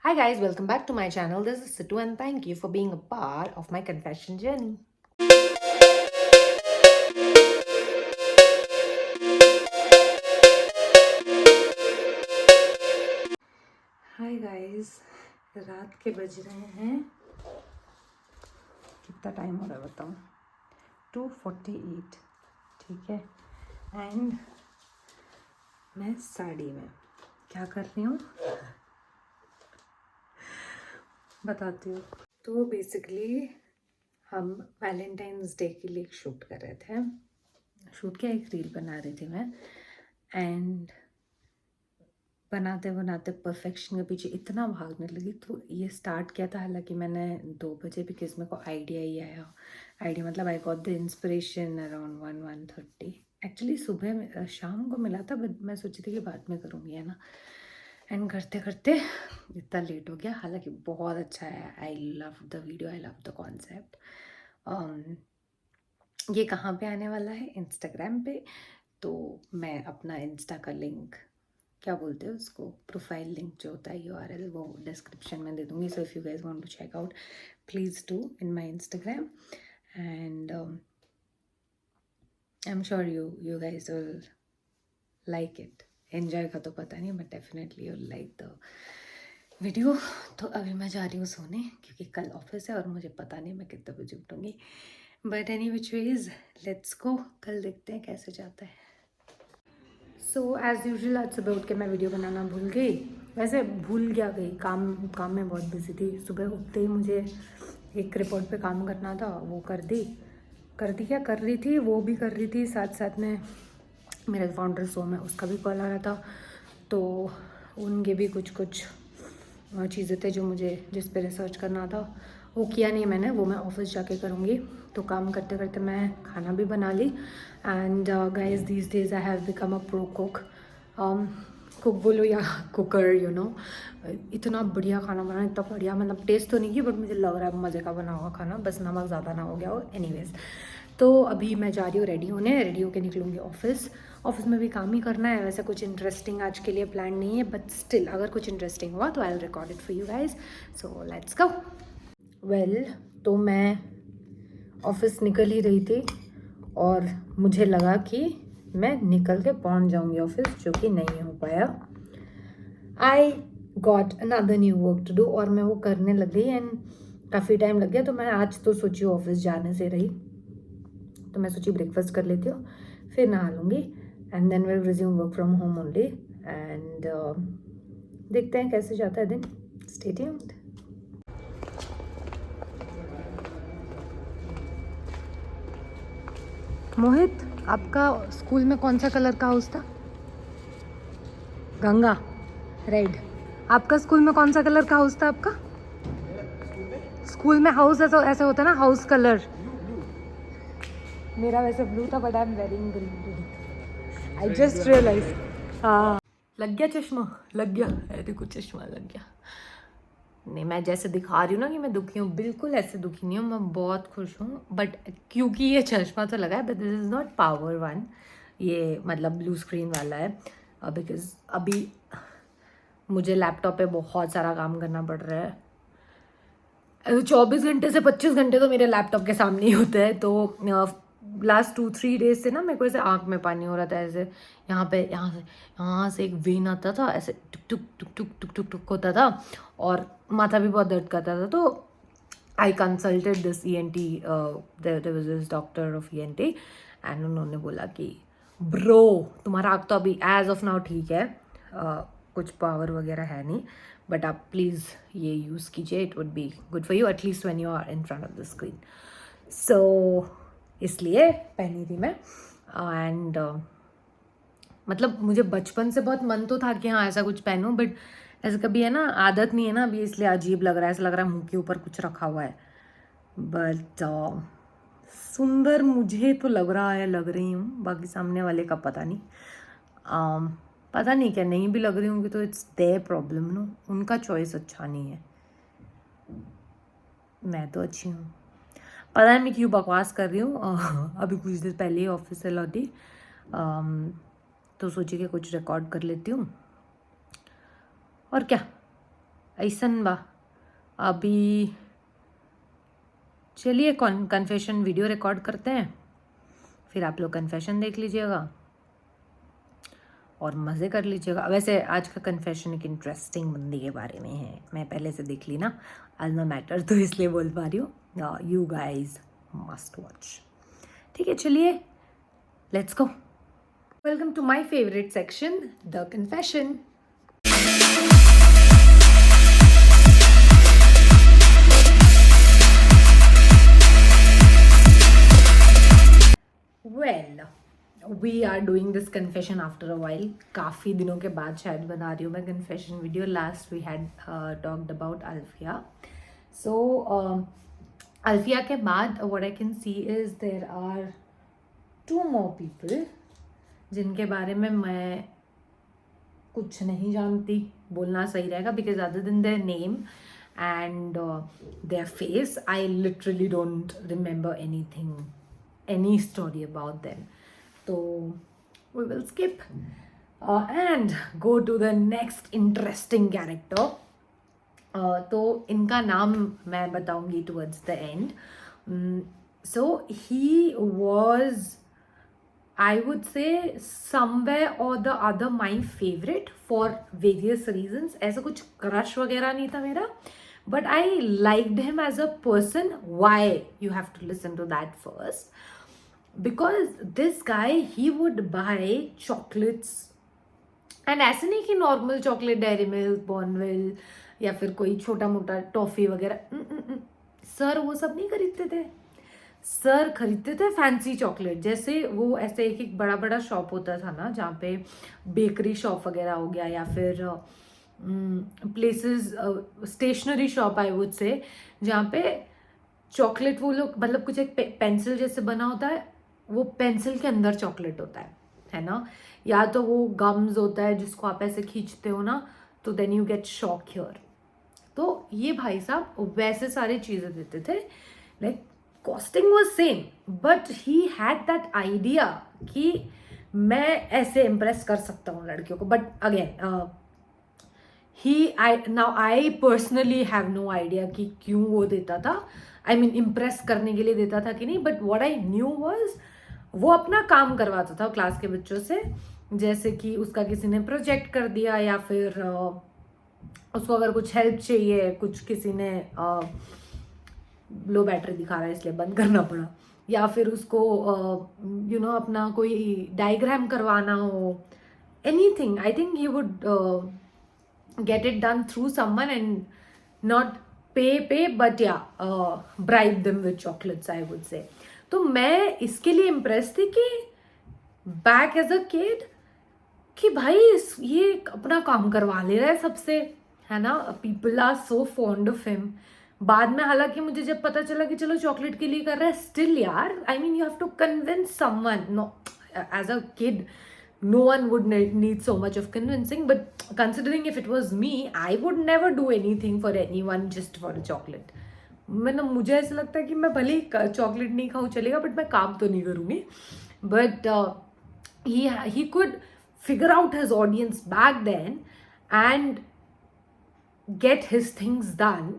Hi guys, welcome back to my channel. This is Situ and thank you for being a part of my confession journey. Hi guys, रात के बज रहे हैं, कितना time हो रहा है बताओ, 2:48, ठीक है। एंड मैं साड़ी में क्या कर रही हूँ बताती हूँ। तो बेसिकली हम वैलेंटाइंस डे के लिए एक शूट कर रहे थे, शूट क्या एक रील बना रही थी मैं। एंड बनाते बनाते परफेक्शन के पीछे इतना भागने लगी, तो ये स्टार्ट किया था हालांकि मैंने 2 बजे, बिकॉज मेरे को आइडिया ही आया। आइडिया मतलब I got the inspiration around 1:30। Actually सुबह शाम को मिला था, बट मैं सोची थी कि बाद में करूँगी, है ना। एंड करते करते इतना लेट हो गया। हालांकि बहुत अच्छा है, I love the video, I love the concept. ये कहाँ पे आने वाला है? इंस्टाग्राम पे। तो मैं अपना इंस्टा का लिंक, क्या बोलते हैं उसको, प्रोफाइल लिंक जो होता है URL, वो डिस्क्रिप्शन में दे दूँगी। So if you guys want to check out, please do in my Instagram. And I am sure you guys will like it. Enjoy का तो पता नहीं, but definitely you like the video. तो अभी मैं जा रही हूँ सोने, क्योंकि कल ऑफिस है और मुझे पता नहीं मैं कितने बजे उठूँगी। But any which ways let's go, कल देखते हैं कैसे जाता है। सो एज़ यूजुअल आज सुबह उठ के मैं वीडियो बनाना भूल गई। वैसे भूल क्या गई, काम काम में बहुत बिजी थी। सुबह उठते ही मुझे एक रिपोर्ट पे काम करना था, वो क्या कर रही थी, वो भी कर रही थी। साथ साथ में मेरे फाउंडर शो में उसका भी कॉल आ रहा था, तो उनके भी कुछ कुछ चीज़ें थे जो मुझे, जिस पे रिसर्च करना था, वो किया नहीं मैंने, वो मैं ऑफिस जाके करूँगी। तो काम करते करते मैं खाना भी बना ली। And guys these days I have become a pro cook. Cook बोलो या कुकर, यू नो। इतना बढ़िया खाना बना, इतना बढ़िया, मतलब टेस्ट तो नहीं की, बट मुझे लग रहा है मज़े का बना हुआ खाना, बस नमक ज़्यादा ना हो गया हो। एनीवेज, तो अभी मैं जा रही हूँ रेडी होने, रेडी होके निकलूँगी ऑफिस। ऑफिस में भी काम ही करना है। वैसे कुछ इंटरेस्टिंग आज के लिए प्लान नहीं है, बट स्टिल अगर कुछ इंटरेस्टिंग हुआ तो I will record it for you guys. So let's go. Well, तो मैं ऑफिस निकल ही रही थी और मुझे लगा कि मैं निकल के पहुंच जाऊंगी ऑफिस, जो कि नहीं हो पाया। I got another new work to do, और मैं वो करने लग गई एंड काफ़ी टाइम लग गया। तो मैं आज तो सोची ऑफिस जाने से रही, तो मैं सोची ब्रेकफास्ट कर लेती हूँ, फिर नहा लूँगी and then will resume work from home only. And देखते हैं कैसे जाता है दिन। Stay tuned. मोहित, आपका स्कूल में कौन सा कलर का हाउस था? गंगा, रेड। आपका स्कूल में कौन सा कलर का हाउस था आपका? स्कूल में हाउस ऐसा ऐसे होता है ना, हाउस कलर। मेरा वैसे ब्लू था, but I am wearing green today. I just realise. हाँ, लग गया चश्मा, लग गया, अरे कुछ चश्मा लग गया। नहीं, मैं जैसे दिखा रही हूँ ना कि मैं दुखी हूँ, बिल्कुल ऐसे दुखी नहीं हूँ, मैं बहुत खुश हूँ। बट क्योंकि ये चश्मा तो लगा है, but this is not power one, ये मतलब ब्लू स्क्रीन वाला है। बिकॉज अभी मुझे लैपटॉप पे बहुत सारा काम करना पड़ रहा है। 24 घंटे से 25 घंटे तो मेरे लैपटॉप के सामने ही होते हैं। तो लास्ट 2-3 डेज से ना मेरे को ऐसे आँख में पानी हो रहा था, ऐसे यहाँ से एक वेन आता था, ऐसे टुक टुक टुक टुक टुक टुक टुक होता था, और माथा भी बहुत दर्द करता था। तो I consulted this ENT, there was this doctor of ENT, and उन्होंने बोला कि ब्रो, तुम्हारा आँख तो अभी एज ऑफ नाउ ठीक है, कुछ पावर वगैरह है नहीं, बट आप प्लीज़ ये यूज़ कीजिए, it would be good for you at least when you are in front of the screen. So इसलिए पहनी थी मैं। एंड मतलब मुझे बचपन से बहुत मन तो था कि हाँ ऐसा कुछ पहनूं, बट ऐसा कभी है ना, आदत नहीं है ना अभी, इसलिए अजीब लग रहा है, ऐसा लग रहा है मुंह के ऊपर कुछ रखा हुआ है। बट सुंदर मुझे तो लग रहा है, लग रही हूँ, बाकी सामने वाले का पता नहीं। पता नहीं, क्या नहीं भी लग रही होंगी तो इट्स देयर प्रॉब्लम नो, उनका चॉइस अच्छा नहीं है, मैं तो अच्छी हूँ। पता नहीं मैं क्यों बकवास कर रही हूँ। अभी कुछ देर पहले ही ऑफिस से लौटी, तो सोची कि कुछ रिकॉर्ड कर लेती हूँ, और क्या। ऐसन बा अभी। चलिए कन्फेशन वीडियो रिकॉर्ड करते हैं, फिर आप लोग कन्फेशन देख लीजिएगा और मज़े कर लीजिएगा। वैसे आज का कन्फेशन एक इंटरेस्टिंग बंदी के बारे में है, मैं पहले से देख ली ना अल्मा मैटर, तो इसलिए बोल पा रही हूँ। You guys must watch. ठीक है, चलिए let's go. Welcome to my favourite section, the confession. Well we are doing this confession after a while. काफ़ी दिनों के बाद शायद बना रही हूँ मैं confession video. Last we had talked about Alfiya. So Alfiya के बाद what I can see is there are 2 more people जिनके बारे में मैं कुछ नहीं जानती, बोलना सही रहेगा, because other than their name and their face I literally don't remember anything, any story about them. So we will skip and go to the next interesting character. तो इनका नाम मैं बताऊंगी towards the end. So he was, I would say, somewhere or the other my favorite for various reasons. ऐसा कुछ crush वगैरह नहीं था मेरा, but I liked him as a person. Why? You have to listen to that first. Because this guy, he would buy chocolates, and ऐसे नहीं कि normal chocolate, dairy milk, Bournville या फिर कोई छोटा मोटा टॉफ़ी वगैरह। सर वो सब नहीं खरीदते थे। सर खरीदते थे फैंसी चॉकलेट। जैसे वो ऐसे एक एक बड़ा बड़ा शॉप होता था ना, जहाँ पे बेकरी शॉप वगैरह हो गया, या फिर places, stationery shop I would say, जहाँ पे चॉकलेट वो लोग, मतलब कुछ एक पेंसिल जैसे बना होता है, वो पेंसिल के अंदर चॉकलेट होता है ना, या तो वो गम्स होता है जिसको आप ऐसे खींचते हो ना, तो then you get shock here. तो ये भाई साहब वैसे सारी चीज़ें देते थे, like costing was same, but he had that idea कि मैं ऐसे इम्प्रेस कर सकता हूँ लड़कियों को। But again I personally have no idea कि क्यों वो देता था, आई मीन इम्प्रेस करने के लिए देता था कि नहीं, but what I knew was वो अपना काम करवाता था क्लास के बच्चों से। जैसे कि उसका किसी ने प्रोजेक्ट कर दिया, या फिर उसको अगर कुछ हेल्प चाहिए, कुछ किसी ने लो बैटरी दिखा रहा है इसलिए बंद करना पड़ा, या फिर उसको यू नो अपना कोई डायग्राम करवाना हो, anything, I think he would get it done through someone and not pay but yeah, bribe them with chocolates, I would say. तो मैं इसके लिए इम्प्रेस थी कि बैक एज अ किड कि भाई ये अपना काम करवा ले रहा है सबसे, है ना, people are so fond of him. बाद में हालांकि मुझे जब पता चला कि चलो चॉकलेट के लिए कर रहा है, स्टिल यार, I mean you have to convince someone. No, as a kid no one would need so much of convincing, but considering if it was me, I would never do anything for anyone just for a chocolate. मतलब मुझे ऐसा लगता है कि मैं भले ही chocolate नहीं खाऊं चलेगा, बट मैं काम तो नहीं करूँगी। But he could figure out his audience back then and get his things done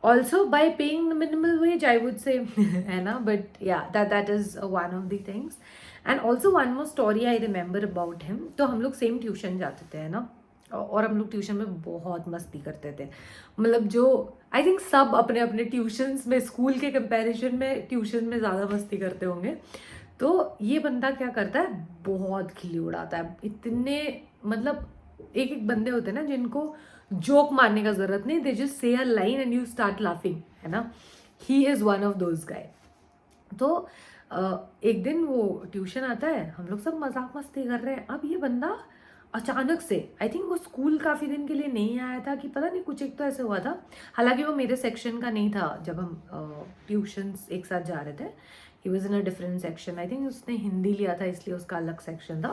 also by paying the minimal wage, I would say. है ना, but yeah, that is one of the things. And also one more story I remember about him. तो हम लोग same tuition जाते थे, है ना, और हम लोग ट्यूशन में बहुत मस्ती करते थे। मतलब जो आई थिंक सब अपने अपने ट्यूशन्स में, स्कूल के कंपैरिजन में ट्यूशन में ज़्यादा मस्ती करते होंगे। तो ये बंदा क्या करता है, बहुत खिल्ली उड़ाता है। इतने मतलब एक एक बंदे होते हैं ना जिनको जोक मारने का ज़रूरत नहीं, they just say a line and you start laughing, है ना। He is one of those guy. तो एक दिन वो ट्यूशन आता है, हम लोग सब मजाक मस्ती कर रहे हैं। अब ये बंदा अचानक से, आई थिंक वो स्कूल काफ़ी दिन के लिए नहीं आया था कि पता नहीं, कुछ एक तो ऐसे हुआ था। हालांकि वो मेरे सेक्शन का नहीं था जब हम ट्यूशन्स एक साथ जा रहे थे। He was in a different section, I think उसने हिंदी लिया था इसलिए उसका अलग सेक्शन था।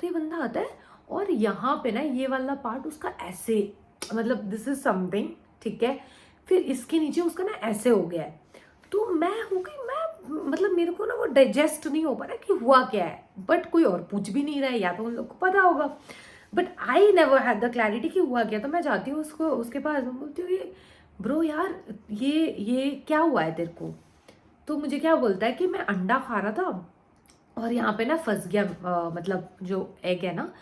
तो ये बंदा आता है और यहाँ पे ना ये वाला पार्ट उसका ऐसे, मतलब दिस इज समथिंग, ठीक है, फिर इसके नीचे उसका ना ऐसे हो गया है। तो मैं हो गई, मैं मतलब मेरे को ना वो डाइजेस्ट नहीं हो पा रहा कि हुआ क्या है, बट कोई और पूछ भी नहीं रहा है, या तो उन लोग को पता होगा। But I never had the clarity कि हुआ क्या। तो मैं जाती हूँ उसको उसके पास, मैं बोलती हूँ ये ब्रो यार ये क्या हुआ है तेरे को। तो मुझे क्या बोलता है कि मैं अंडा खा रहा था और यहाँ पे ना फंस गया, मतलब जो एग है ना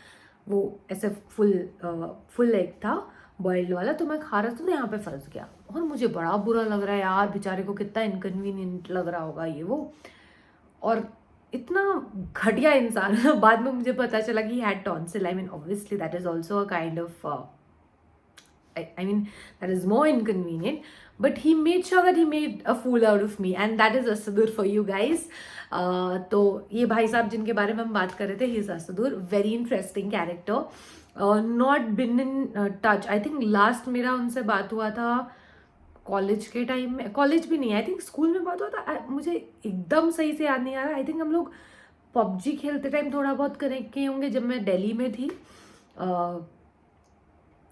वो ऐसे फुल एग था बॉइल्ड वाला, तो मैं खा रहा था तो यहाँ पे फंस गया और मुझे बड़ा बुरा लग रहा है यार, बेचारे को कितना इनकन्वीनियंट लग रहा होगा ये वो। और इतना घटिया इंसान बाद में मुझे पता चला कि had tonsil. I mean obviously that is also a kind of I mean, that is more inconvenient. But he made sure that he made a fool out of me, and that is Asadur for you guys. तो ये भाई साहब जिनके बारे में हम बात कर रहे थे, he is Asadur, very interesting character. Not been in touch. I think last मेरा उनसे बात हुआ था कॉलेज के टाइम में, कॉलेज भी नहीं, आई थिंक स्कूल में बात हुआ था। मुझे एकदम सही से याद नहीं आ रहा। आई थिंक हम लोग पबजी खेलते टाइम थोड़ा बहुत कनेक्ट किए होंगे जब मैं दिल्ली में थी।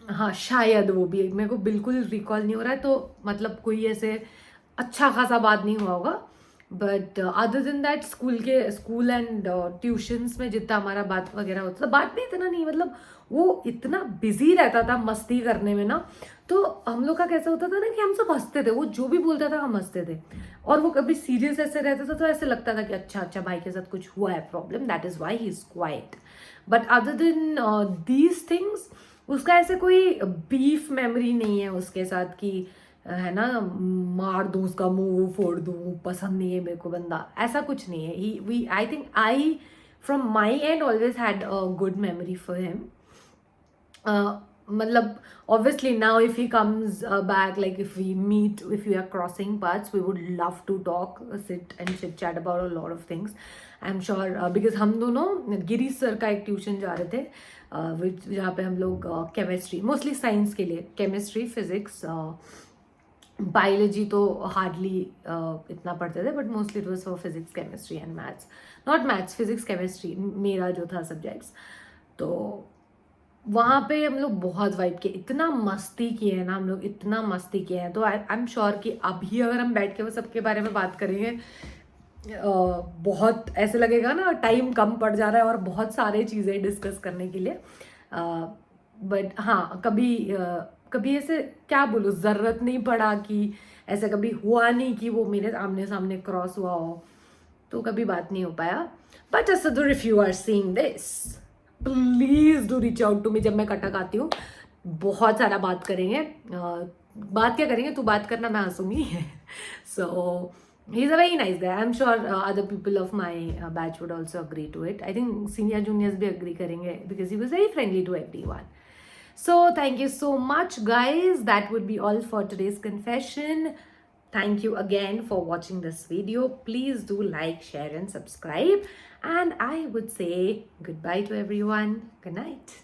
हाँ शायद, वो भी मेरे को बिल्कुल रिकॉल नहीं हो रहा है, तो मतलब कोई ऐसे अच्छा खासा बात नहीं हुआ होगा। But other than that school and tuitions में जितना हमारा बात वगैरह होता था, बात भी इतना नहीं, मतलब वो इतना बिजी रहता था मस्ती करने में ना। तो हम लोग का कैसा होता था ना कि हम सब हंसते थे, वो जो भी बोलता था हम हंसते थे। और वो कभी सीरियस ऐसे रहता था तो ऐसे लगता था कि अच्छा अच्छा भाई के साथ कुछ हुआ है problem, that is why he is quite. But other than these things उसका ऐसे कोई बीफ मेमोरी नहीं है उसके साथ कि है ना मार दूँ उसका मुंह फोड़ दूँ, पसंद नहीं है मेरे को बंदा, ऐसा कुछ नहीं है। He we I think I from my end always had a good memory for him. मतलब obviously now if he comes back, like if we meet, if we are crossing paths, we would love to talk, sit and chit chat about a lot of things, I'm sure, because हम दोनों Girish sir का एक tuition जा रहे थे, जहाँ पे हम लोग केमिस्ट्री, मोस्टली साइंस के लिए, केमिस्ट्री फिजिक्स बायोलॉजी तो हार्डली इतना पढ़ते थे, but mostly it was for physics chemistry and maths, not maths physics chemistry मेरा जो था सब्जेक्ट्स। तो वहाँ पे हम लोग बहुत वाइब किए, इतना मस्ती किए हैं ना हम लोग, इतना मस्ती किए हैं। तो आई एम श्योर कि अभी अगर हम बैठ के वो सबके बारे में बात करेंगे, बहुत ऐसे लगेगा ना टाइम कम पड़ जा रहा है और बहुत सारे चीज़ें डिस्कस करने के लिए। बट हाँ कभी ऐसे क्या बोलूँ, ज़रूरत नहीं पड़ा कि ऐसा कभी हुआ नहीं कि वो मेरे आमने सामने क्रॉस हुआ हो, तो कभी बात नहीं हो पाया। But Asadur if you are seeing this, please do reach out to me. जब मैं कटक आती हूँ बहुत सारा बात करेंगे। बात क्या करेंगे, तू बात करना, मैं हंसूंगी। सो he is a very nice guy. I'm sure other people of my batch would also agree to it. I think senior juniors भी agree करेंगे because he was very friendly to everyone. So thank you so much guys. That would be all for today's confession. Thank you again for watching this video. Please do like, share and subscribe. And I would say goodbye to everyone. Good night.